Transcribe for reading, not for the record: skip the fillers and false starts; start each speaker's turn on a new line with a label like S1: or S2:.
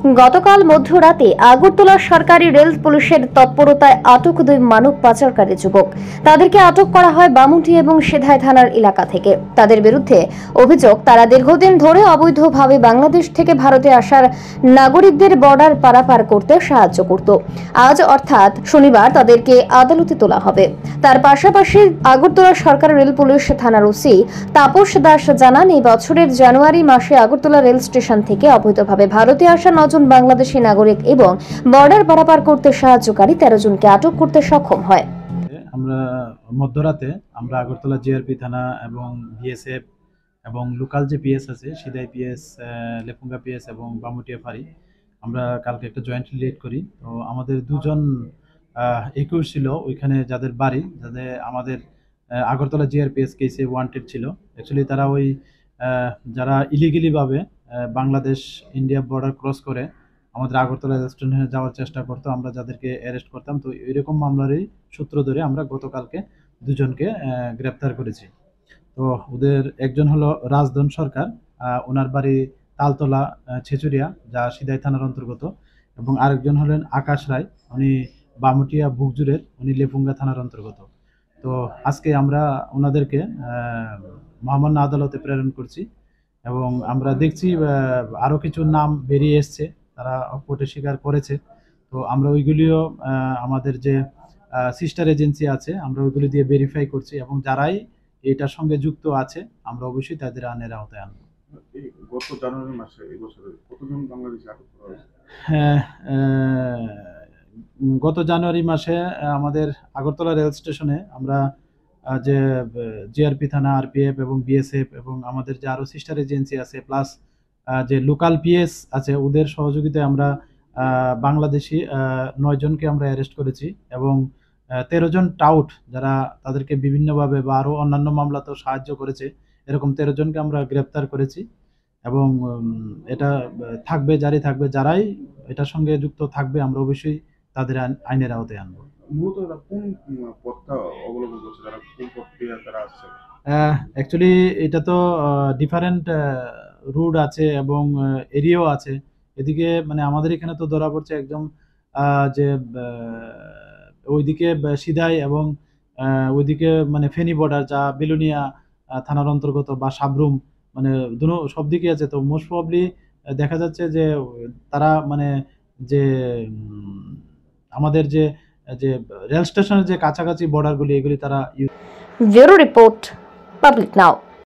S1: গতকাল মধ্যরাতে আগরতলা সরকারি রেল পুলিশের তৎপরতায় আটক দুই মানব পাচারকারী যুবক। তাদেরকে আটক করা হয় বামুনটি এবং সেধাই থানার এলাকা থেকে। তাদের বিরুদ্ধে অভিযোগ, তারা দীর্ঘদিন ধরে অবৈধভাবে বাংলাদেশ থেকে ভারতে আসার নাগরিকদের বর্ডার পারাপার করতে সাহায্য করত। আজ অর্থাৎ শনিবার তাদেরকে আদালতে তোলা হবে। তার পাশাপাশি আগরতলা সরকারি রেল পুলিশ থানার ওসি তাপস দাস জানান, এই বছরের জানুয়ারি মাসে আগরতলা রেল স্টেশন থেকে অবৈধভাবে ভারতে আসা 9 জন বাংলাদেশী নাগরিক এবং বর্ডার পারাপার করতে সাহায্যকারী 13 জনকে আটক করতে সক্ষম হয়।
S2: আমরা মধ্যরাতে আমরা আগরতলা জিআরপি থানা এবং বিএসএফ এবং লোকাল যে পিএস আছে সিদাই পিএস, লেফুঙ্গা পিএস এবং বামুটিয়া ফাঁড়ি, আমরা কালকে একটা জয়েন্টলি রেড করি। তো আমাদের দুজন একুশ ছিল ওইখানে, যাদের বাড়ি যাদের আমাদের আগরতলা জিআরপিএস কেসে ওয়ান্টেড ছিল। অ্যাকচুয়ালি তারা ওই যারা ইলিগেলিভাবে বাংলাদেশ ইন্ডিয়া বর্ডার ক্রস করে আমাদের আগরতলা রেস্টুরেন্টে যাওয়ার চেষ্টা করতো, আমরা যাদেরকে অ্যারেস্ট করতাম। তো এরকম মামলারই সূত্র ধরে আমরা গতকালকে দুজনকে গ্রেপ্তার করেছি। তো ওদের একজন হলো রাজধন সরকার, ওনার বাড়ি তালতলা ছেচুরিয়া, যা সিদাই থানার অন্তর্গত, এবং আরেকজন হলেন আকাশ রায়, উনি বামুটিয়া বুকজুরের, উনি লেফুঙ্গা থানার অন্তর্গত। তো আজকে আমরা ওনাদেরকে মহামান্য আদালতে প্রেরণ করছি এবং আমরা দেখছি আরও কিছু নাম বেরিয়ে এসছে, তারা কোর্টে স্বীকার করেছে। তো আমরা ওইগুলিও আমাদের যে সিস্টার এজেন্সি আছে আমরা ওইগুলি দিয়ে ভেরিফাই করছি এবং যারাই এটার সঙ্গে যুক্ত আছে আমরা অবশ্যই তাদের আইনের আওতায় আনবো।
S3: গত জানুয়ারি মাসে এই বছরে কতজন বাংলাদেশি আটক করা হয়েছে?
S2: হ্যাঁ, গত জানুয়ারি মাসে আমাদের আগরতলা রেল স্টেশনে আমরা যে জিআরপি থানা, আরপিএফ এবং বিএসএফ এবং আমাদের যে আরও সিস্টার এজেন্সি আছে প্লাস যে লোকাল পিএস আছে, ওদের সহযোগিতায় আমরা বাংলাদেশি 9 জনকে আমরা অ্যারেস্ট করেছি এবং 13 জন টাউট, যারা তাদেরকে বিভিন্নভাবে বা আরও অন্যান্য মামলাতেও সাহায্য করেছে, এরকম 13 জনকে আমরা গ্রেপ্তার করেছি এবং এটা থাকবে, জারি থাকবে। যারাই এটার সঙ্গে যুক্ত থাকবে আমরা অবশ্যই তাদের আইনের আওতায় আনবো।
S3: মূলত এরা কোন পথটা অবলম্বন করছে, যারা কোন পথ দিয়ে তারা আসছে?
S2: অ্যাকচুয়ালি এটা তো ডিফারেন্ট রুট আছে এবং এরিয়াও আছে। এদিকে মানে আমাদের এখানে তো ধরা পড়ছে একদম যে ওইদিকে সিদাই এবং ওইদিকে মানে ফেনী বর্ডার, যা বেলুনিয়া থানার অন্তর্গত বা সাবরুম, মানে সব দিকে আছে। তো মোস্ট প্রবাবলি দেখা যাচ্ছে যে তারা মানে যে আমাদের যে যে রেল স্টেশনের যে কাছাকাছি বর্ডারগুলি, এগুলি তারা
S1: ব্যুরো রিপোর্ট, পাবলিক নাও।